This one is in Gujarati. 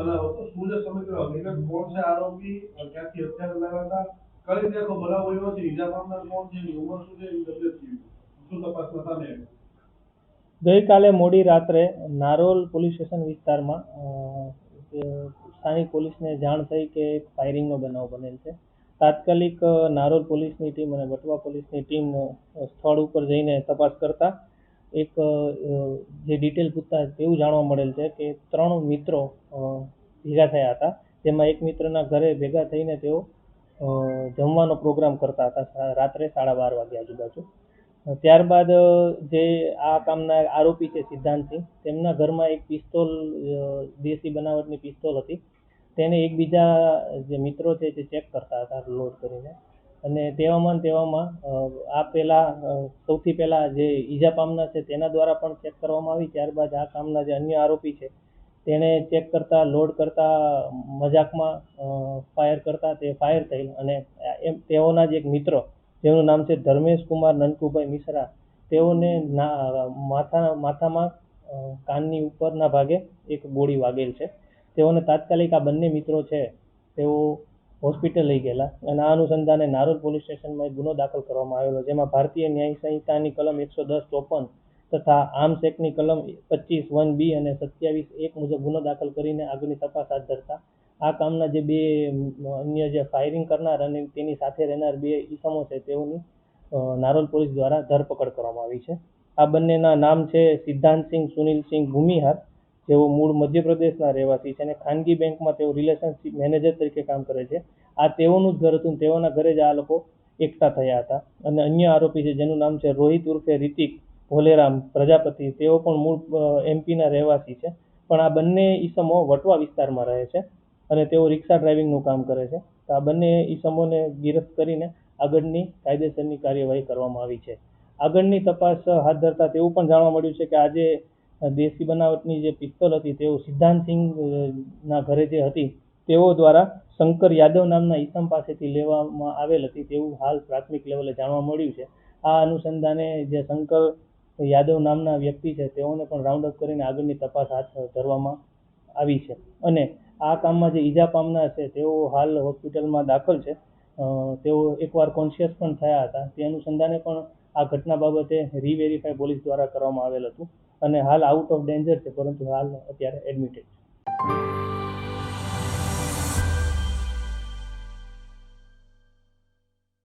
બનાવ હતો? શું છે સમગ્ર હકીકત? કોણ છે આરોપી? ક્યાંથી હથિયાર લાવ્યા હતા? કઈ રીતે આખો બનાવ બન્યો છે? ઈજા પામનાર કોણ છે? એની ઉંમર શું છે? એની તબિયત કેવી છે? શું તપાસમાં સામે આવ્યું? ગઈકાલે મોડી રાત્રે નારોલ પોલીસ સ્ટેશન વિસ્તારમાં સ્થાનિક પોલીસને જાણ થઈ કે એક ફાયરિંગનો બનાવ બનેલ છે. તાત્કાલિક નારોલ પોલીસની ટીમ અને વટવા પોલીસની ટીમ સ્થળ ઉપર જઈને તપાસ કરતા એક જે ડિટેલ પૂછતા એવું જાણવા મળેલ છે કે 3 મિત્રો ભેગા થયા હતા, જેમાં એક મિત્રના ઘરે ભેગા થઈને તેઓ જમવાનો પ્રોગ્રામ કરતા હતા રાત્રે 12:30 વાગ્યા આજુબાજુ. ત્યારબાદ જે આ કામના આરોપી છે સિદ્ધાંતસિંહ, તેમના ઘરમાં એક પિસ્તોલ, દેશી બનાવટની પિસ્તોલ હતી. તેને એકબીજા જે મિત્રો છે તે ચેક કરતા હતા લોડ કરીને, અને તેવામાં સૌથી પહેલા જે ઈજા પામનાર છે તેના દ્વારા પણ ચેક કરવામાં આવી. ત્યારબાદ આ કામના જે અન્ય આરોપી છે તેણે ચેક કરતા, લોડ કરતા, મજાકમાં ફાયર કરતા તે ફાયર થયેલ, અને તેઓના જ એક મિત્ર જેનું નામ છે ધર્મેશ કુમાર નનકુભાઈ મિશ્રા, તેઓને માથામાં કાનની ઉપરના ભાગે એક ગોળી વાગેલ છે. તેઓને તાત્કાલિક આ બંને મિત્રો છે તેઓ હોસ્પિટલ લઈ ગયેલા, અને આ અનુસંધાને નારોલ પોલીસ સ્ટેશનમાં એક ગુનો દાખલ કરવામાં આવેલો, જેમાં ભારતીય ન્યાય સંહિતાની કલમ 110-54 તથા આર્મ્સ એક્ટની કલમ 25(1)B અને 27(1) મુજબ ગુનો દાખલ કરીને આગળની તપાસ હાથ ધરતા આ કામના જે બે અન્ય જે ફાયરિંગ કરનાર અને તેની સાથે રહેનાર 2 ઈસમો છે તેઓની નારોલ પોલીસ દ્વારા ધરપકડ કરવામાં આવી છે. આ બંનેના નામ છે સિદ્ધાંતસિંહ સુનિલસિંહ ભૂમિહાર, જેઓ મૂળ મધ્યપ્રદેશના રહેવાસી છે અને ખાનગી બેંકમાં તેઓ રિલેશનશિપ મેનેજર તરીકે કામ કરે છે. આ તેઓનું જ ઘર હતું, તેઓના ઘરે જ આ લોકો એકઠા થયા હતા. અને અન્ય આરોપી છે જેનું નામ છે રોહિત ઉર્ફે રિતિક ભોલેરામ પ્રજાપતિ, તેઓ પણ મૂળ એમપીના રહેવાસી છે, પણ આ બંને ઈસમો વટવા વિસ્તારમાં રહે છે અને તેઓ રિક્ષા ડ્રાઇવિંગનું કામ કરે છે. તો આ બંને ઈસમોને ગિરફ્ત કરીને આગળની કાયદેસરની કાર્યવાહી કરવામાં આવી છે. આગળની તપાસ હાથ ધરતા તેવું પણ જાણવા મળ્યું છે કે આજે દેશી બનાવટની જે પિસ્તોલ હતી તેઓ સિદ્ધાંતસિંહના ઘરે જે હતી તેઓ દ્વારા શંકર યાદવ નામના ઈસમ પાસેથી લેવામાં આવેલ હતી તેવું હાલ પ્રાથમિક લેવલે જાણવા મળ્યું છે. આ અનુસંધાને જે શંકર યાદવ નામના વ્યક્તિ છે તેઓને પણ રાઉન્ડ અપ કરીને આગળની તપાસ હાથ ધરવામાં આવી છે. અને આ કામમાં જે ઈજા પામનાર છે તેઓ હાલ હોસ્પિટલમાં દાખલ છે. તેઓ એકવાર કોન્શિયસ પણ થયા હતા. તે અનુસંધાને પણ આ ઘટના બાબતે રીવેરીફાઈ પોલીસ દ્વારા કરવામાં આવેલ હતું, અને હાલ આઉટ ઓફ ડેન્જર છે, પરંતુ હાલ અત્યારે એડમિટેડ છે.